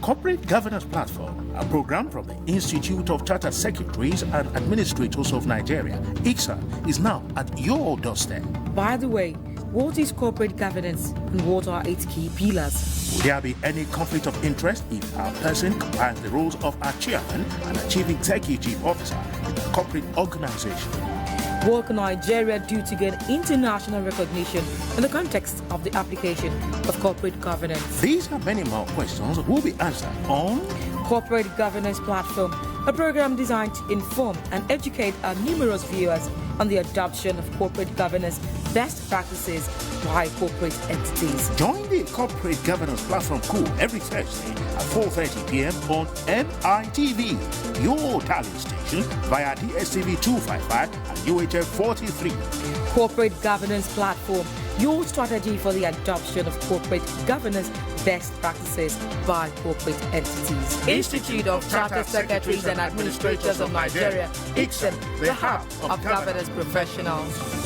Corporate Governance Platform, a program from the Institute of Chartered Secretaries and Administrators of Nigeria, Icsan, is now at your doorstep. By the way, what is corporate governance and what are its key pillars? Will there be any conflict of interest if a person combines the roles of a chairman and a chief executive officer in a corporate organization? What can Nigeria do to gain international recognition in the context of the application of corporate governance? These and many more questions will be answered on Corporate Governance Platform, a program designed to inform and educate our numerous viewers on the adoption of corporate governance best practices by corporate entities. Join the Corporate Governance Platform crew every Thursday at 4:30 p.m. on NITV, your talent station via DSTV 255 and UHF 43. Corporate Governance Platform, your strategy for the adoption of corporate governance best practices by corporate entities. Institute of Chartered Secretaries and Administrators of Nigeria, Icsan, the hub of governance professionals.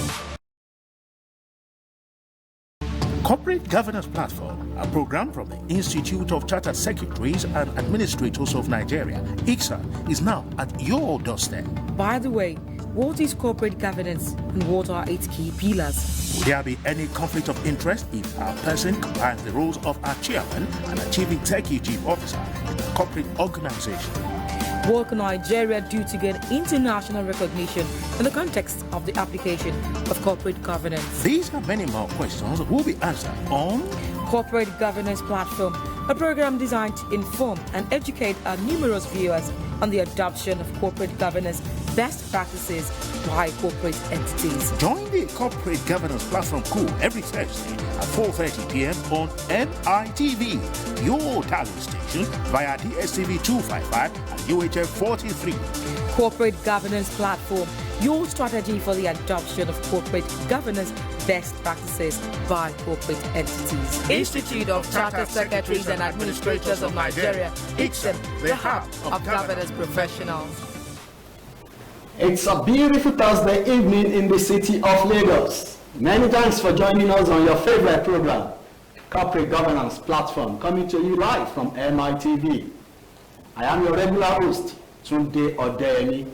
Corporate Governance Platform, a program from the Institute of Chartered Secretaries and Administrators of Nigeria, Icsan, is now at your doorstep. By the way, what is corporate governance and what are its key pillars? Will there be any conflict of interest if a person combines the roles of a chairman and a chief executive officer in a corporate organization? What can Nigeria do to gain international recognition in the context of the application of corporate governance? These and many more questions will be answered on Corporate Governance Platform, a program designed to inform and educate our numerous viewers on the adoption of corporate governance best practices by corporate entities. Join the Corporate Governance Platform crew every Thursday at 4:30 p.m. on NITV, your talent station via DSTV 255 and UHF 43. Corporate Governance Platform, your strategy for the adoption of corporate governance best practices by corporate entities. Institute of Chartered Secretaries and Administrators of Nigeria, Icsan, the hub of governance professionals. It's a beautiful Thursday evening in the city of Lagos. Many thanks for joining us on your favorite program, Corporate Governance Platform, coming to you live from MITV. I am your regular host, Odiadi.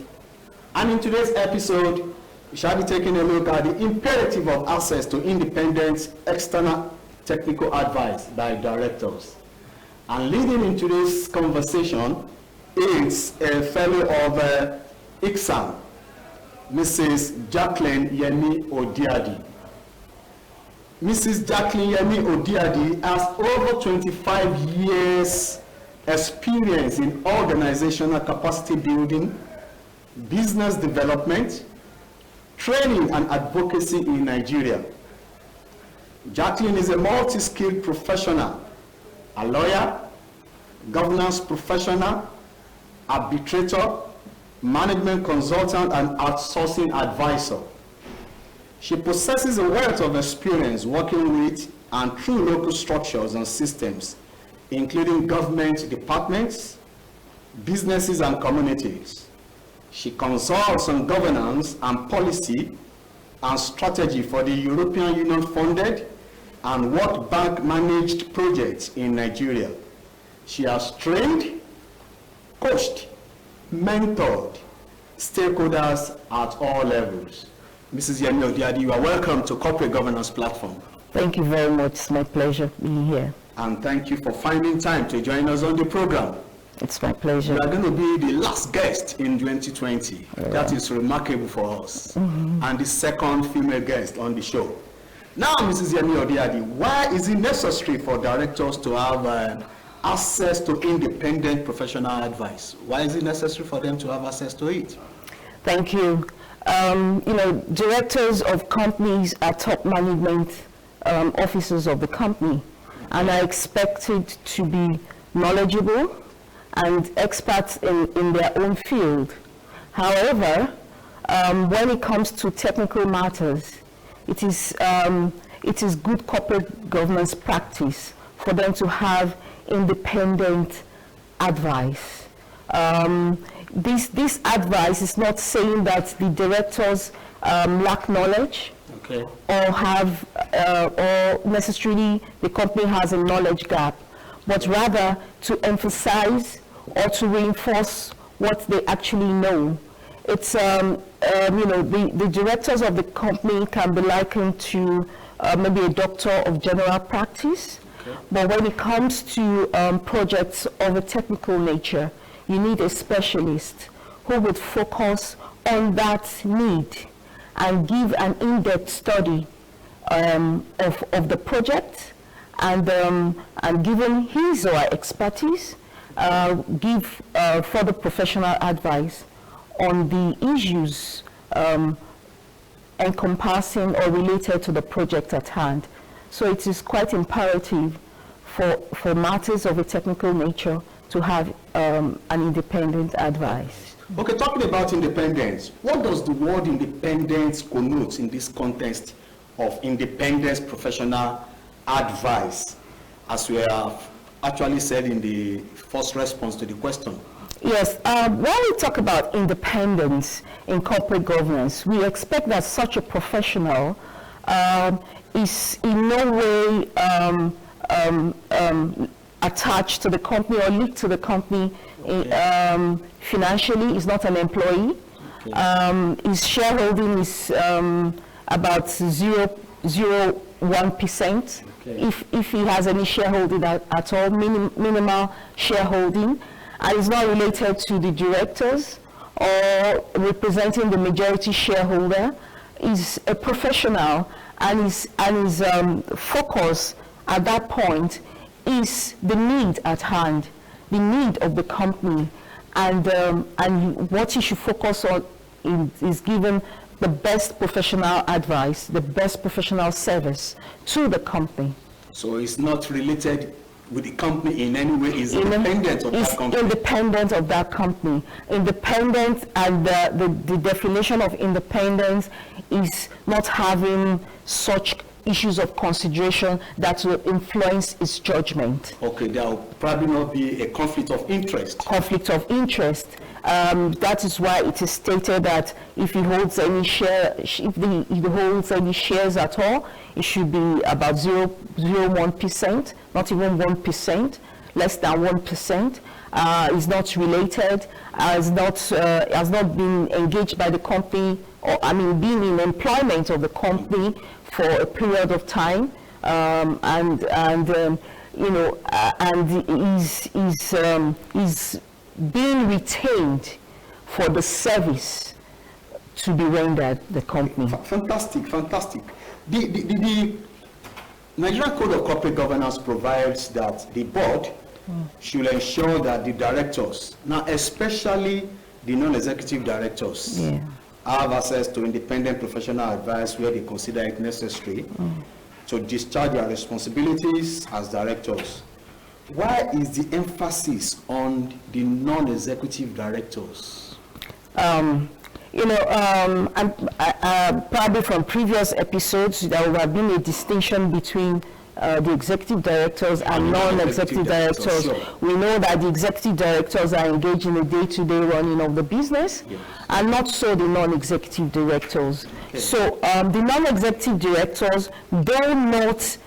And in today's episode, we shall be taking a look at the imperative of access to independent external technical advice by directors. And leading in today's conversation is a fellow of Icsan, Mrs. Jacqueline Yemi Odiadi. Mrs. Jacqueline Yemi Odiadi has over 25 years experience in organizational capacity building, business development, training and advocacy in Nigeria. Jacqueline is a multi-skilled professional, a lawyer, governance professional, arbitrator, management consultant, and outsourcing advisor. She possesses a wealth of experience working with and through local structures and systems, including government departments, businesses, and communities. She consults on governance and policy and strategy for the European Union funded and World Bank managed projects in Nigeria. She has trained, coached, mentored stakeholders at all levels. Mrs. Yemi Odiadi, you are welcome to Corporate Governance Platform. Thank you very much. It's my pleasure being here. And thank you for finding time to join us on the program. It's my pleasure. You are going to be the last guest in 2020. Yeah. That is remarkable for us. And the second female guest on the show. Now, Mrs. Yemi Odiadi, why is it necessary for directors to have access to independent professional advice? Why is it necessary for them to have access to it? Thank you. Directors of companies are top management officers of the company and are expected to be knowledgeable and experts in their own field. However, when it comes to technical matters, it is good corporate governance practice for them to have independent advice. This advice is not saying that the directors lack knowledge, okay, or necessarily the company has a knowledge gap, but rather to emphasize or to reinforce what they actually know. It's, the directors of the company can be likened to maybe a doctor of general practice. Okay. But when it comes to projects of a technical nature, you need a specialist who would focus on that need and give an in-depth study of the project, and given his or her expertise, give further professional advice on the issues encompassing or related to the project at hand. So it is quite imperative for matters of a technical nature to have an independent advice. Okay, talking about independence, what does the word independence connote in this context of independence professional advice, as we have actually said in the first response to the question? Yes, when we talk about independence in corporate governance, we expect that such a professional is in no way attached to the company or linked to the company financially. Is not an employee. Okay. His shareholding is about 0.01%. Okay. If he has any shareholding at all, minimal shareholding, and is not related to the directors or representing the majority shareholder, is a professional, and his focus at that point is the need at hand, the need of the company, and what he should focus on is given the best professional advice, the best professional service to the company. So it's not related with the company in any way, is independent of that company? Independent of that company. Independent, and the definition of independence is not having such issues of consideration that will influence its judgment. Okay, there will probably not be a conflict of interest. Conflict of interest. That is why it is stated that if he holds any share, if he holds any shares at all, it should be about 0.01%, not even 1%, less than 1%. Is not related, has not been engaged by the company, or been in employment of the company for a period of time, and is being retained for the service to be rendered the company. Fantastic. The Nigerian Code of Corporate Governance provides that the board should ensure that the directors, now especially the non-executive directors, have access to independent professional advice where they consider it necessary to discharge their responsibilities as directors. Why is the emphasis on the non-executive directors? Probably from previous episodes, there would have been a distinction between the executive directors and non-executive directors. Sure. We know that the executive directors are engaged in the day-to-day running of the business, and not so the non-executive directors. Okay. So the non-executive directors, though not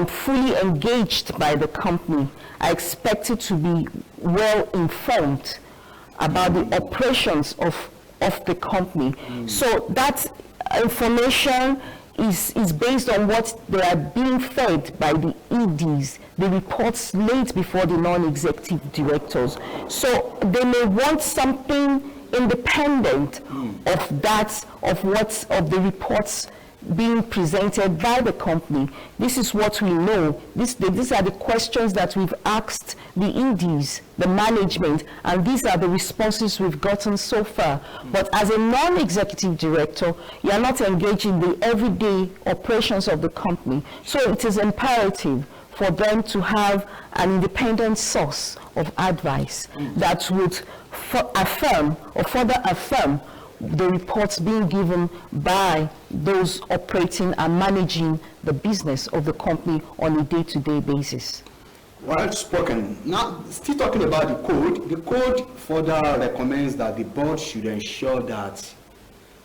fully engaged by the company, are expected to be well informed about the operations of the company. So that information is based on what they are being fed by the EDs, the reports laid before the non-executive directors. So they may want something independent of the reports being presented by the company. This is what we know. These are the questions that we've asked the EDs, the management, and these are the responses we've gotten so far. But as a non-executive director, you are not engaged in the everyday operations of the company. So it is imperative for them to have an independent source of advice that would affirm or further affirm the reports being given by those operating and managing the business of the company on a day-to-day basis. Well spoken. Now, still talking about the code further recommends that the board should ensure that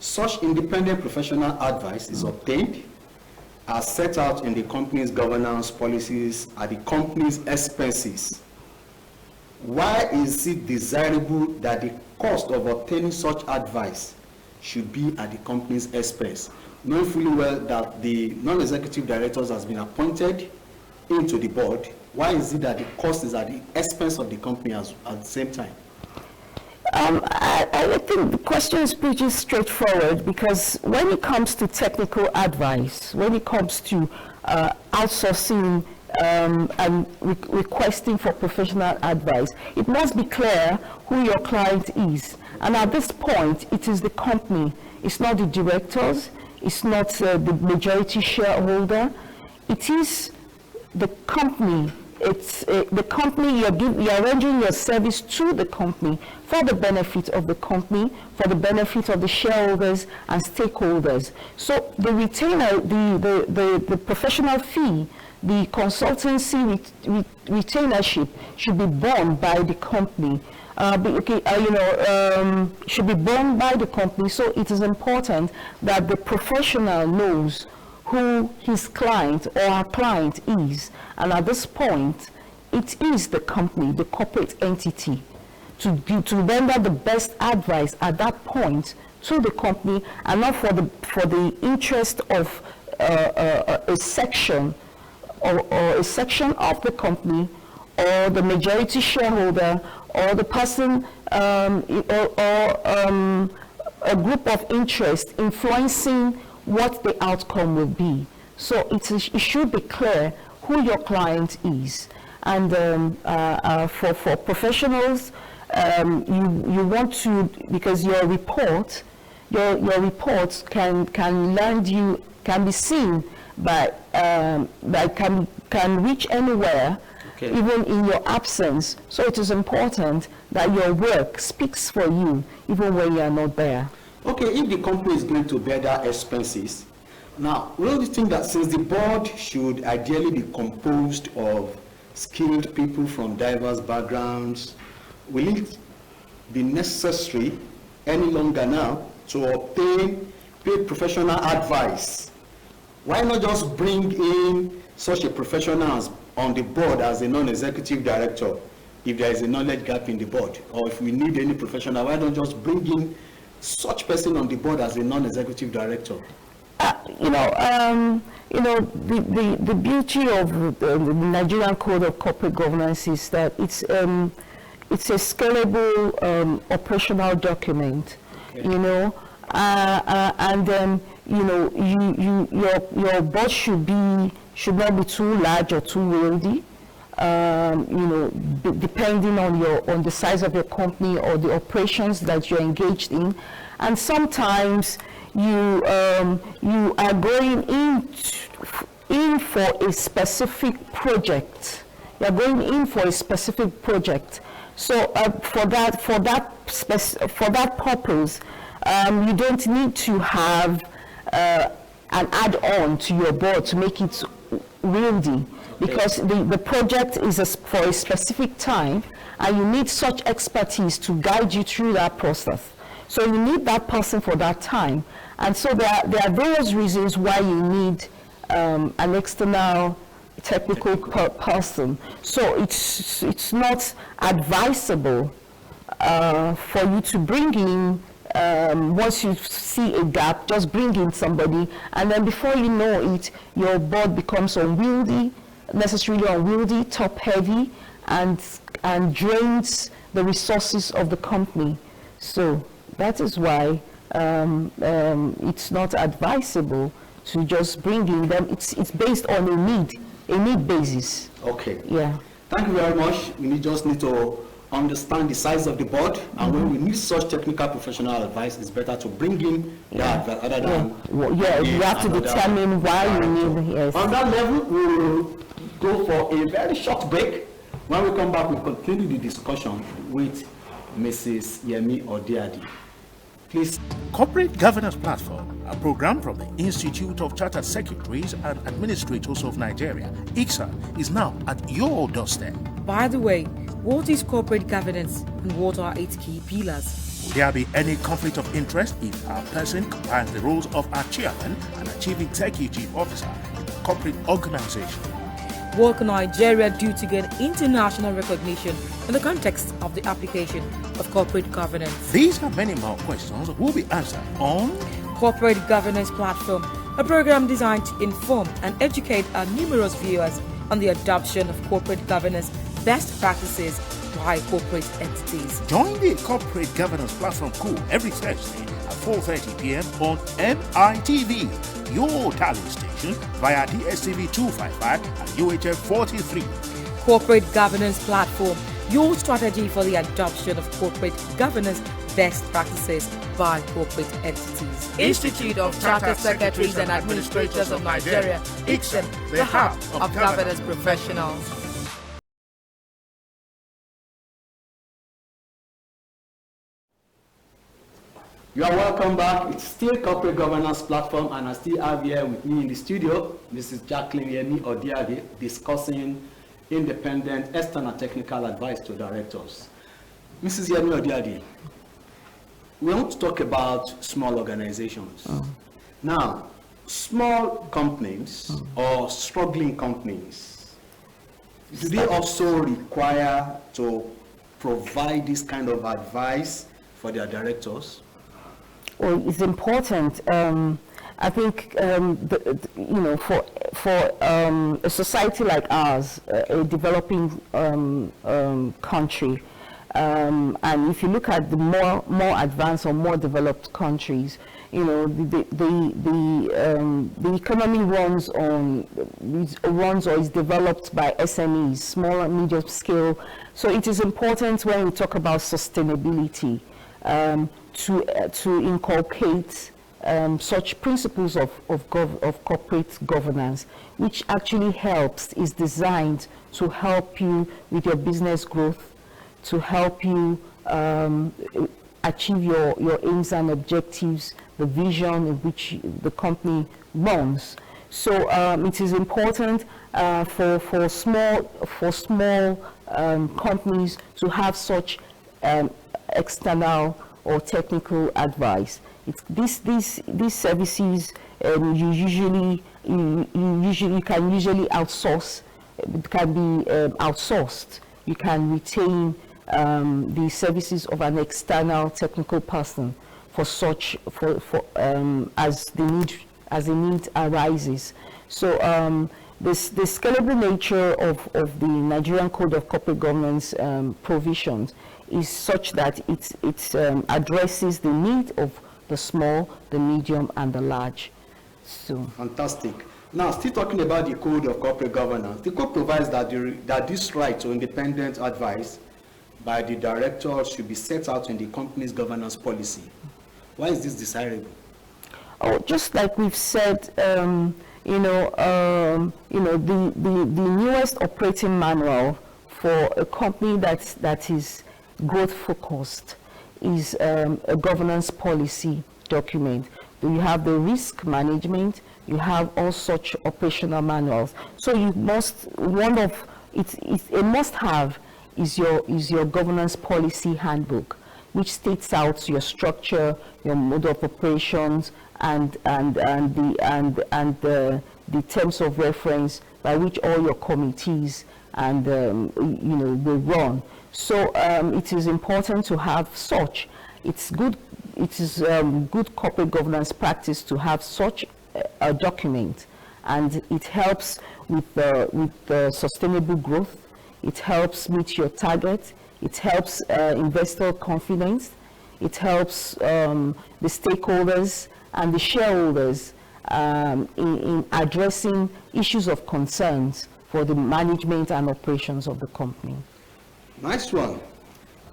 such independent professional advice is obtained as set out in the company's governance policies are the company's expenses, why is it desirable that the cost of obtaining such advice should be at the company's expense, knowing fully well that the non-executive directors has been appointed into the board? Why is it that the cost is at the expense of the company at the same time? I think the question is pretty straightforward, because when it comes to technical advice, when it comes to outsourcing and requesting for professional advice, it must be clear who your client is. And at this point, it is the company. It's not the directors. It's not the majority shareholder. It is the company. It's the company. You're rendering your service to the company for the benefit of the company, for the benefit of the shareholders and stakeholders. So the retainer, the professional fee, the consultancy retainership should be borne by the company. Should be borne by the company. So it is important that the professional knows who his client or her client is, and at this point, it is the company, the corporate entity, to render the best advice at that point to the company, and not for the interest of a section or a section of the company, or the majority shareholder, or the person or a group of interest influencing what the outcome will be. So it should be clear who your client is. And for professionals, you want to, because your reports can be seen by can reach anywhere, okay, even in your absence. So it is important that your work speaks for you even when you are not there. Okay, if the company is going to bear that expenses, now, will you think that since the board should ideally be composed of skilled people from diverse backgrounds, will it be necessary any longer now to obtain paid professional advice? Why not just bring in such a professional on the board as a non-executive director if there is a knowledge gap in the board? Or if we need any professional, why don't just bring in such person on the board as a non-executive director? The beauty of the Nigerian Code of Corporate Governance is that it's a scalable operational document, okay, your board should not be too large or too wieldy, depending on the size of your company or the operations that you're engaged in. And sometimes you are going in for a specific project. You're going in for a specific project. So for that purpose, you don't need to have an add-on to your board to make it wieldy, because the project is for a specific time, and you need such expertise to guide you through that process. So you need that person for that time. And so there are various reasons why you need an external technical person. So it's not advisable for you to bring in, once you see a gap, just bring in somebody, and then before you know it, your board becomes necessarily unwieldy, top-heavy, and drains the resources of the company. So that is why it's not advisable to just bring in them. It's based on a need basis. Okay. Yeah. Thank you very much. We just need to understand the size of the board, and when we need such technical professional advice, it's better to bring in that other than you have to determine why you need. Yes. On that level, we will go for a very short break. When we come back, we'll continue the discussion with Mrs. Yemi Odiadi. Please. Corporate Governance Platform, a program from the Institute of Chartered Secretaries and Administrators of Nigeria, Icsan, is now at your doorstep. By the way, what is corporate governance and what are its key pillars? Will there be any conflict of interest if our person combines the roles of our chairman and our chief executive officer in corporate organization. Will Nigeria do to gain international recognition in the context of the application of corporate governance? These and many more questions will be answered on Corporate Governance Platform, a program designed to inform and educate our numerous viewers on the adoption of corporate governance best practices by corporate entities. Join the Corporate Governance Platform Coup every Thursday at 4:30 p.m. on NITV, your talent station via DSTV 255 and UHF 43. Corporate Governance Platform, your strategy for the adoption of corporate governance best practices by corporate entities. Institute of Chartered Secretaries and Administrators of Nigeria, Icsan, the hub of governance professionals. You are welcome back. It's still Corporate Governance Platform, and I still have here with me in the studio Mrs. Jacqueline Yemi Odiadi discussing independent external technical advice to directors. Mrs. Yemi Odiadi, we want to talk about small organizations. Now, small companies or struggling companies, do they also require to provide this kind of advice for their directors? Well, it's important. I think for a society like ours, a developing country, and if you look at the more advanced or more developed countries, the economy runs or is developed by SMEs, small and medium scale. So it is important when we talk about sustainability to inculcate such principles of corporate governance, which actually is designed to help you with your business growth, to help you achieve your aims and objectives, the vision in which the company runs. So it is important for small companies to have such external or technical advice. These services you can usually outsource. It can be outsourced. You can retain the services of an external technical person for such as the need arises. So the scalable nature of the Nigerian Code of Corporate Governance provisions is such that it addresses the need of the small, the medium, and the large. So fantastic. Now, still talking about the Code of Corporate Governance, the code provides that this right to independent advice by the director should be set out in the company's governance policy. Why is this desirable? Oh, just like we've said, the newest operating manual for a company that is growth focused is a governance policy document. You have the risk management, you have all such operational manuals. So you must, a must-have is your governance policy handbook, which states out your structure, your mode of operations, and the terms of reference by which all your committees and will run. So it is important to have such. It's good. It is good corporate governance practice to have such a document, and it helps with sustainable growth. It helps meet your target. It helps investor confidence. It helps the stakeholders and the shareholders in addressing issues of concerns for the management and operations of the company. Nice one.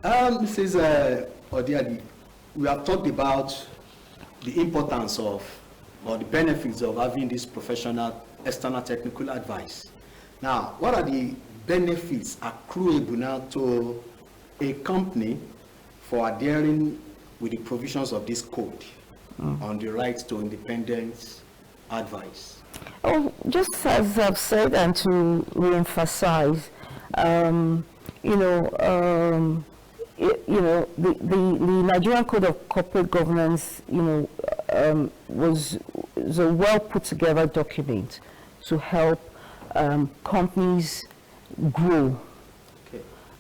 Mrs. Odiadi, we have talked about the importance of, or the benefits of having this professional external technical advice. Now, what are the benefits accruable now to a company for adhering with the provisions of this code on the right to independent advice? Oh, just as I've said, and to re-emphasize, the Nigerian Code of Corporate Governance, was a well put together document. to help companies grow,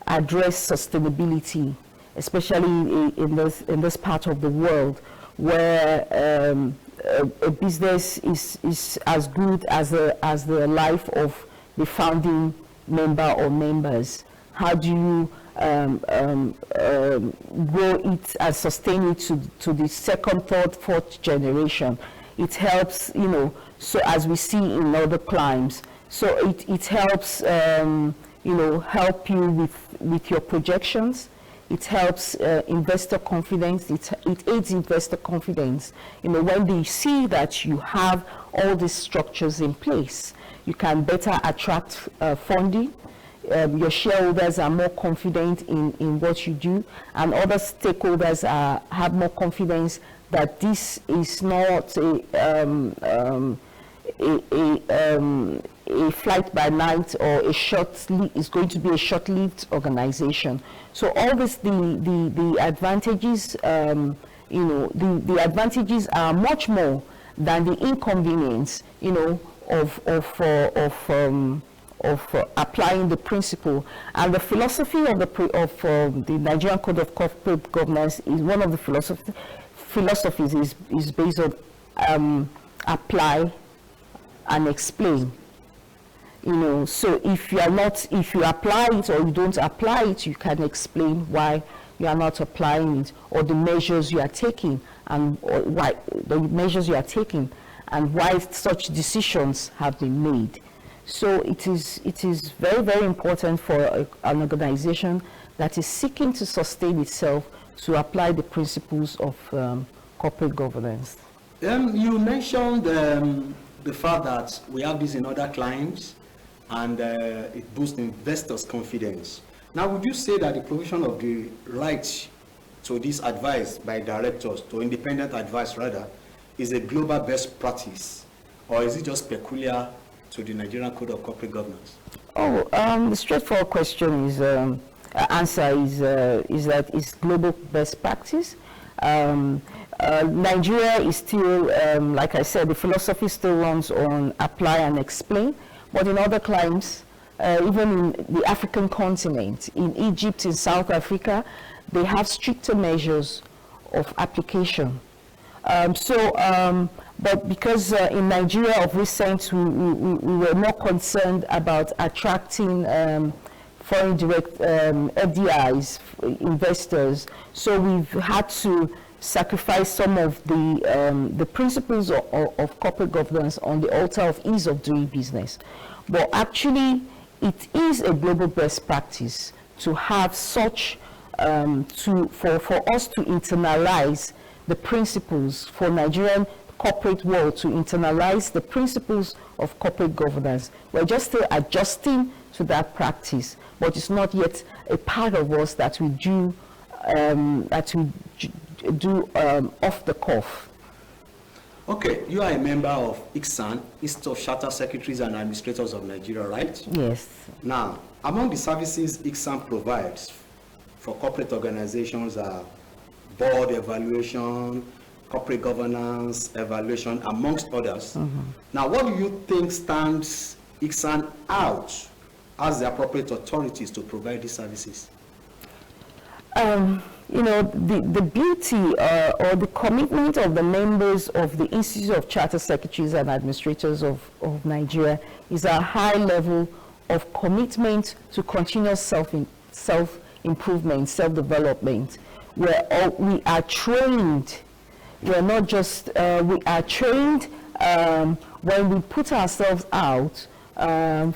address sustainability, especially in this part of the world where a business is as good as the life of the founding member or members. How do you grow it and sustain it to the second, third, fourth generation? It helps, so as we see in other climes. So it helps, help you with your projections. It helps investor confidence. It aids investor confidence. When they see that you have all these structures in place, you can better attract funding. Your shareholders are more confident in what you do, and other stakeholders have more confidence that this is not a flight by night or is going to be a short-lived organization. So all this, the advantages, the advantages are much more than the inconvenience, of applying the principle. And the philosophy of the Nigerian Code of Corporate Governance is one of the philosophies is based on apply and explain. So if you apply it or you don't apply it, you can explain why you are not applying it, or the measures you are taking, and why such decisions have been made. So it is very, very important for an organization that is seeking to sustain itself to apply the principles of corporate governance. You mentioned the fact that we have this in other clients, and it boosts investors' confidence. Now, would you say that the provision of the right to this advice by directors, to independent advice rather, is a global best practice, or is it just peculiar to the Nigerian Code of Corporate Governance? The straightforward question answer is that it's global best practice. Nigeria is still, like I said, the philosophy still runs on apply and explain, but in other climes, even in the African continent, in Egypt, in South Africa, they have stricter measures of application. But because in Nigeria of recent, we were more concerned about attracting foreign direct FDIs, investors, so we've had to sacrifice some of the principles of corporate governance on the altar of ease of doing business. But actually, it is a global best practice to have such, for us to internalize the principles, for Nigerian corporate world to internalize the principles of corporate governance. We're just still adjusting to that practice, but it's not yet a part of us that we do off the cuff. Okay, you are a member of Icsan, Institute of Chartered Secretaries and Administrators of Nigeria, right? Yes. Now, among the services Icsan provides for corporate organizations are board evaluation, corporate governance evaluation, amongst others. Mm-hmm. Now, what do you think stands Icsan out as the appropriate authorities to provide these services? The beauty or the commitment of the members of the Institute of Chartered Secretaries and Administrators of Nigeria is a high level of commitment to continuous self-improvement, self-development, where we are trained. We are not just, we are trained when we put ourselves out to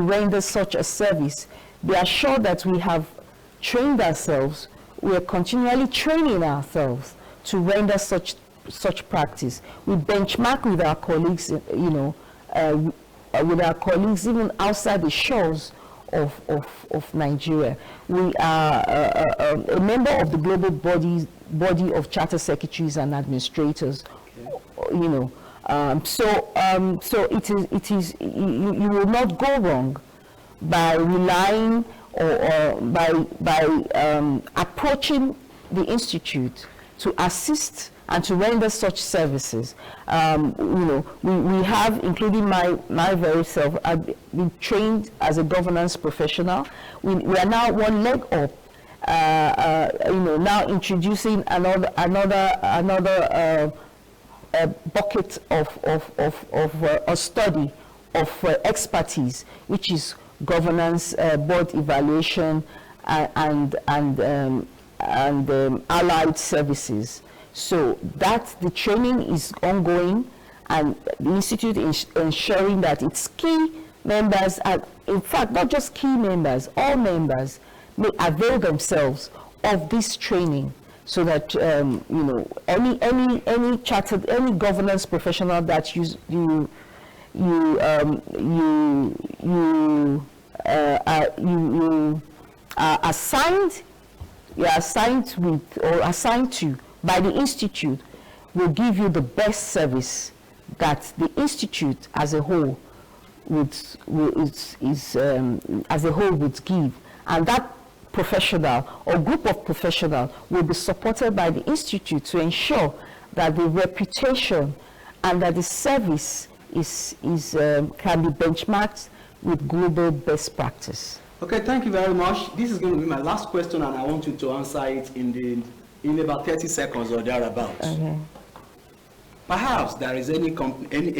render such a service. Be assured that we have trained ourselves. We are continually training ourselves to render such practice. We benchmark with our colleagues, with our colleagues even outside the shores of Nigeria. We are a member of the global body of charter secretaries and administrators. So it is you will not go wrong by relying or by approaching the institute to assist and to render such services. We have, including my very self, I've been trained as a governance professional. We are now one leg up, now introducing another bucket of a study of expertise, which is governance, board evaluation, and allied services. So that the training is ongoing, and the Institute is ensuring that its key members, and in fact not just key members, all members may avail themselves of this training, so that any governance professional that you are assigned to by the Institute will give you the best service that the Institute as a whole would give, and that professional or group of professionals will be supported by the Institute to ensure that the reputation and that the service can be benchmarked with global best practice. Okay, thank you very much. This is going to be my last question, and I want you to answer it in about 30 seconds or thereabouts. Okay. Perhaps there is a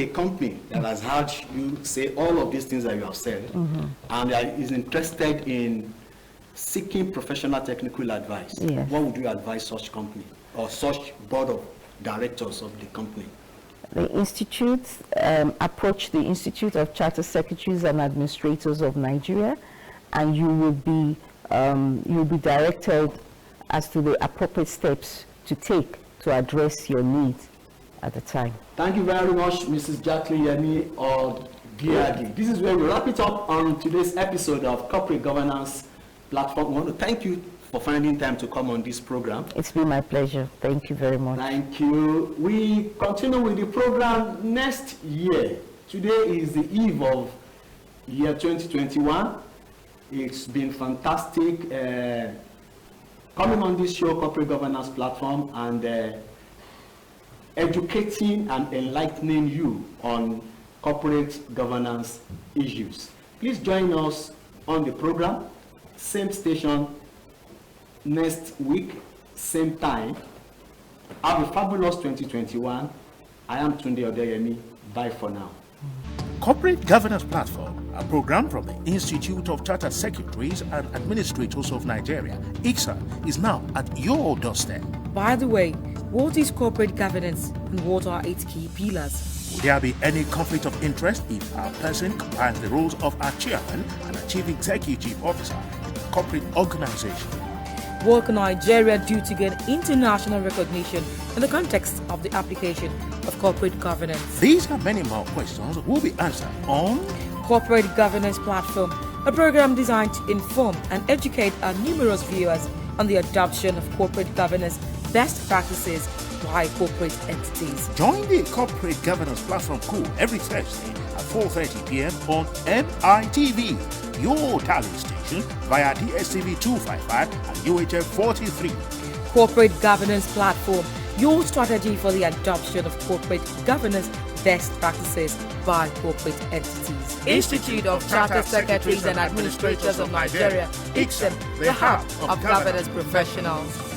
company that has heard you say all of these things that you have said, and is interested in seeking professional technical advice. Yes. What would you advise such company or such board of directors of the company? The Institute, approach the Institute of Chartered Secretaries and Administrators of Nigeria, and you will be directed as to the appropriate steps to take to address your needs at the time. Thank you very much, Mrs. Jacqueline Yemi Odiadi. This is where we wrap it up on today's episode of Corporate Governance Platform. I want to thank you for finding time to come on this program. It's been my pleasure. Thank you very much. Thank you. We continue with the program next year. Today is the eve of year 2021. It's been fantastic coming on this show, Corporate Governance Platform, and educating and enlightening you on corporate governance issues. Please join us on the program, same station, next week, same time. Have a fabulous 2021. I am Tunde Odeyemi. Bye for now. Corporate Governance Platform, a program from the Institute of Chartered Secretaries and Administrators of Nigeria, Icsan, is now at your doorstep. By the way, what is corporate governance and what are its key pillars? Would there be any conflict of interest if a person combines the roles of a chairman and a chief executive officer in a corporate organization? What can Nigeria do to gain international recognition in the context of the application of corporate governance? These and many more questions will be answered on Corporate Governance Platform, a program designed to inform and educate our numerous viewers on the adoption of corporate governance best practices by corporate entities. Join the Corporate Governance Platform crew every Thursday at 4:30 p.m. on MITV, your talent station via DSTV 255 and UHF 43. Corporate Governance Platform, your strategy for the adoption of corporate governance best practices by corporate entities. Institute of Chartered Secretaries and Administrators of Nigeria, Icsan, the hub of governance professionals.